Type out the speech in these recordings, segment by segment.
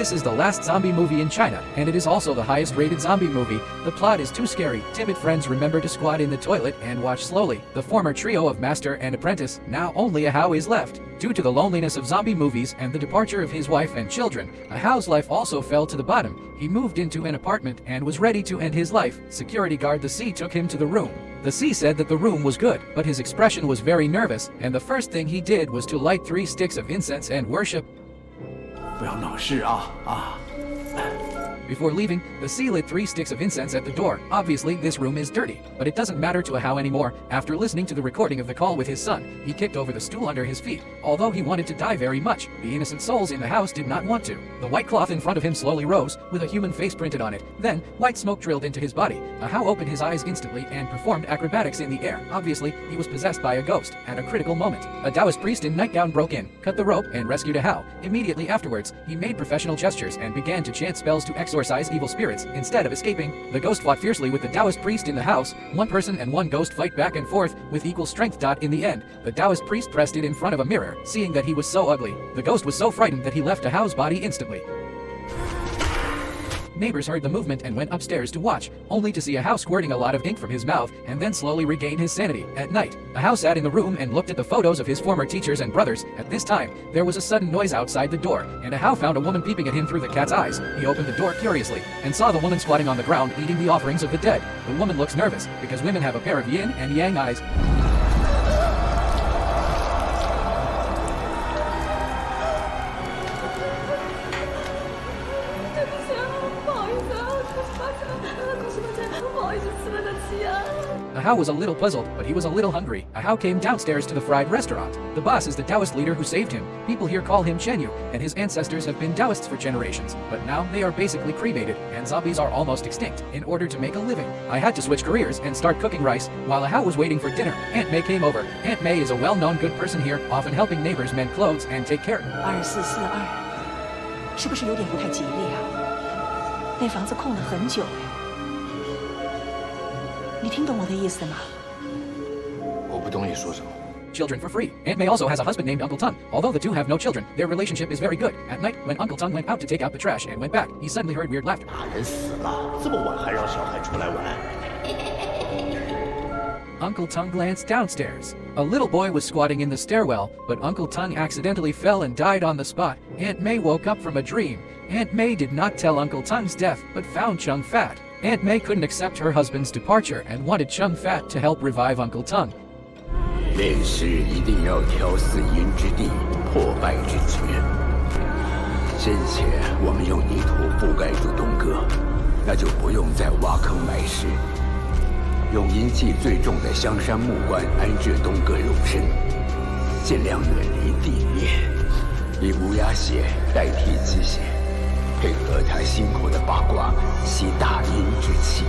This is the last zombie movie in China, and it is also the highest rated zombie movie. The plot is too scary. Timid friends remember to squat in the toilet and watch slowly. The former trio of master and apprentice, now only a Hao is left. Due to the loneliness of zombie movies and the departure of his wife and children, a Hao's life also fell to the bottom. He moved into an apartment and was ready to end his life. Security guard the C took him to the room. The C said that the room was good, but his expression was very nervous, and the first thing he did was to light 3 sticks of incense and worship. 不要闹事啊啊！ Before leaving, the C lit 3 sticks of incense at the door. Obviously, this room is dirty, but it doesn't matter to a Hao anymore. After listening to the recording of the call with his son, he kicked over the stool under his feet. Although he wanted to die very much, the innocent souls in the house did not want to. The white cloth in front of him slowly rose, with a human face printed on it. Then, white smoke drilled into his body. A Hao opened his eyes instantly and performed acrobatics in the air. Obviously, he was possessed by a ghost. At a critical moment, a Taoist priest in nightgown broke in, cut the rope, and rescued a Hao. Immediately afterwards, he made professional gestures and began to chant spells to exorcise evil spirits. Instead of escaping, the ghost fought fiercely with the Taoist priest in the house. One person and one ghost fight back and forth with equal strength. In the end, the Taoist priest pressed it in front of a mirror, seeing that he was so ugly. The ghost was so frightened that he left a Hao's body instantly. Neighbors heard the movement and went upstairs to watch, only to see a Hao squirting a lot of ink from his mouth and then slowly regain his sanity. At night, a Hao sat in the room and looked at the photos of his former teachers and brothers. At this time, there was a sudden noise outside the door, and a Hao found a woman peeping at him through the cat's eyes. He opened the door curiously and saw the woman squatting on the ground eating the offerings of the dead. The woman looks nervous because women have a pair of yin and yang eyes. A Hao was a little puzzled, but he was a little hungry. A Hao came downstairs to the fried restaurant. The boss is the Taoist leader who saved him. People here call him Chen Yu, and his ancestors have been Taoists for generations. But now they are basically cremated, and zombies are almost extinct. In order to make a living, I had to switch careers and start cooking rice. While a Hao was waiting for dinner, Aunt May came over. Aunt May is a well-known good person here, often helping neighbors mend clothes and take care. 2442，是不是有点不太吉利啊？那房子空了很久哎。 你听懂我的意思吗？我不懂你说什么。 Children for free. Aunt May also has a husband named Uncle Tung. Although the two have no children, their relationship is very good. At night, when Uncle Tung went out to take out the trash and went back, he suddenly heard weird laughter. 大人死了，这么晚还让小孩出来玩。 Uncle Tung glanced downstairs. A little boy was squatting in the stairwell, but Uncle Tung accidentally fell and died on the spot. Aunt May woke up from a dream. Aunt May did not tell Uncle Tung's death, but found Chung Fat. Aunt May couldn't accept her husband's departure and wanted Chung Fat to help revive Uncle Tung. 炼尸一定要挑死阴之地，破败之绝。先前我们用泥土覆盖住东哥，那就不用再挖坑埋尸。用阴气最重的香山木棺安置东哥肉身，尽量远离地面，以乌鸦血代替鸡血。 配合他辛苦的八卦，吸大阴之气。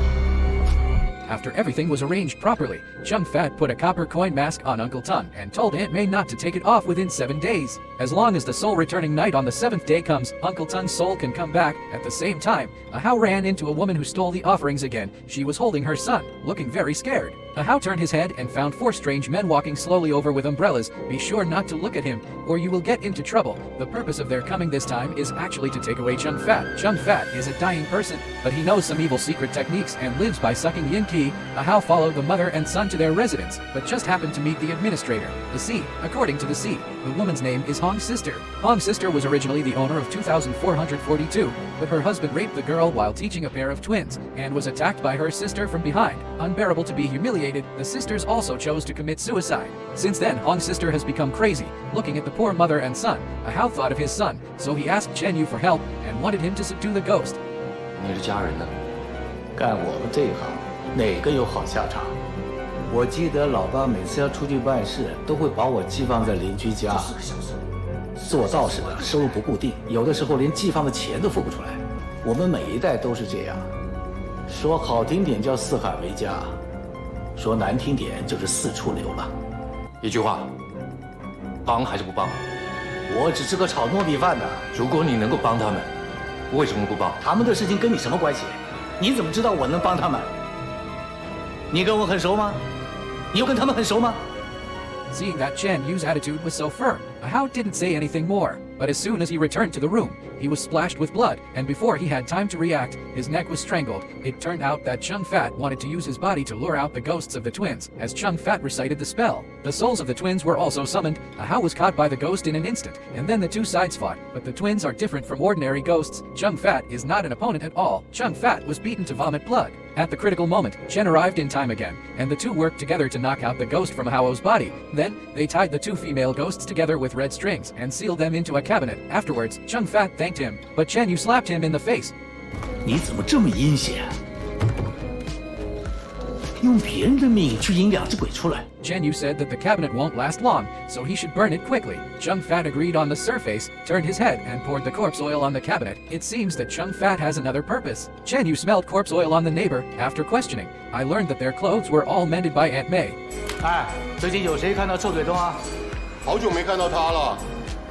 After everything was arranged properly, Chung Fat put a copper coin mask on Uncle Tung and told Aunt May not to take it off within 7 days. As long as the soul returning night on the 7th day comes, Uncle Tung's soul can come back. At the same time, a Hao ran into a woman who stole the offerings again. She was holding her son, looking very scared. A Hao turned his head and found 4 strange men walking slowly over with umbrellas. Be sure not to look at him, or you will get into trouble. The purpose of their coming this time is actually to take away Chung Fat. Chung Fat is a dying person, but he knows some evil secret techniques and lives by sucking yin qi. A Hao followed the mother and son to their residence, but just happened to meet the administrator, the C. According to the C, the woman's name is Hong's sister. Hong's sister was originally the owner of 2442, but her husband raped the girl while teaching a pair of twins, and was attacked by her sister from behind. Unbearable to be humiliated, the sisters also chose to commit suicide. Since then, Hong's sister has become crazy, looking at the poor mother and son. A Hao thought of his son, so he asked Chen Yu for help and wanted him to subdue the ghost. 你的家人呢？干我们这一行，哪个有好下场？我记得老爸每次要出去办事，都会把我寄放在邻居家。做道士的收入不固定，有的时候连寄放的钱都付不出来。我们每一代都是这样，说好听点叫四海为家，说难听点就是四处流浪。一句话，帮还是不帮？我只是个炒糯米饭的。如果你能够帮他们，为什么不帮？他们的事情跟你什么关系？你怎么知道我能帮他们？你跟我很熟吗？你又跟他们很熟吗？ Seeing that Chen Yu's attitude was so firm, a Hao didn't say anything more. but as soon as he returned to the room, he was splashed with blood, and before he had time to react, his neck was strangled. It turned out that Chung Fat wanted to use his body to lure out the ghosts of the twins, as Chung Fat recited the spell. The souls of the twins were also summoned. A Hao was caught by the ghost in an instant, and then the two sides fought, but the twins are different from ordinary ghosts. Chung Fat is not an opponent at all. Chung Fat was beaten to vomit blood. At the critical moment, Chen arrived in time again, and the two worked together to knock out the ghost from Hao's body. Then, they tied the two female ghosts together with red strings and sealed them into a cabinet. Afterwards, Chung Fat thanked him, but Chen Yu slapped him in the face. 你怎么这么阴险？用别人的命去引两只鬼出来。 Chen Yu said that the cabinet won't last long, so he should burn it quickly. Chung Fat agreed on the surface, turned his head, and poured the corpse oil on the cabinet. It seems that Chung Fat has another purpose. Chen Yu smelled corpse oil on the neighbor. After questioning, I learned that their clothes were all mended by Aunt May. 哎，最近有谁看到臭嘴东啊？好久没看到他了，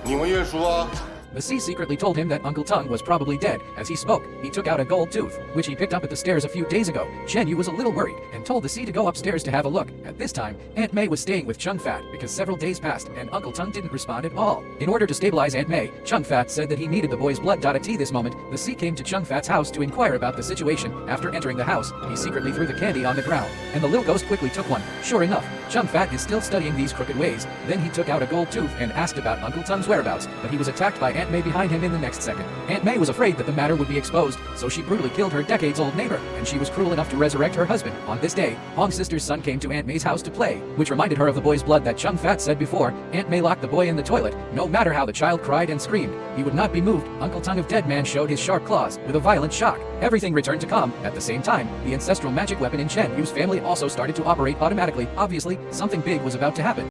你问月叔啊？ The sea secretly told him that Uncle Tung was probably dead. As he spoke, he took out a gold tooth, which he picked up at the stairs a few days ago. Chen Yu was a little worried and told the sea to go upstairs to have a look. At this time, Aunt May was staying with Chung Fat because several days passed and Uncle Tung didn't respond at all. In order to stabilize Aunt May, Chung Fat said that he needed the boy's blood. At this moment, the sea came to Chung Fat's house to inquire about the situation. After entering the house, he secretly threw the candy on the ground, and the little ghost quickly took one. Sure enough, Chung Fat is still studying these crooked ways. Then he took out a gold tooth and asked about Uncle Tung's whereabouts, but he was attacked by Aunt May behind him in the next second. Aunt May was afraid that the matter would be exposed, so she brutally killed her decades-old neighbor, and she was cruel enough to resurrect her husband. On this day, Hong's sister's son came to Aunt May's house to play, which reminded her of the boy's blood that Chung Fat said before. Aunt May locked the boy in the toilet. No matter how the child cried and screamed, he would not be moved. Uncle Tung of Dead Man showed his sharp claws with a violent shock. Everything returned to calm. At the same time, the ancestral magic weapon in Chen Yu's family also started to operate automatically. Obviously, something big was about to happen.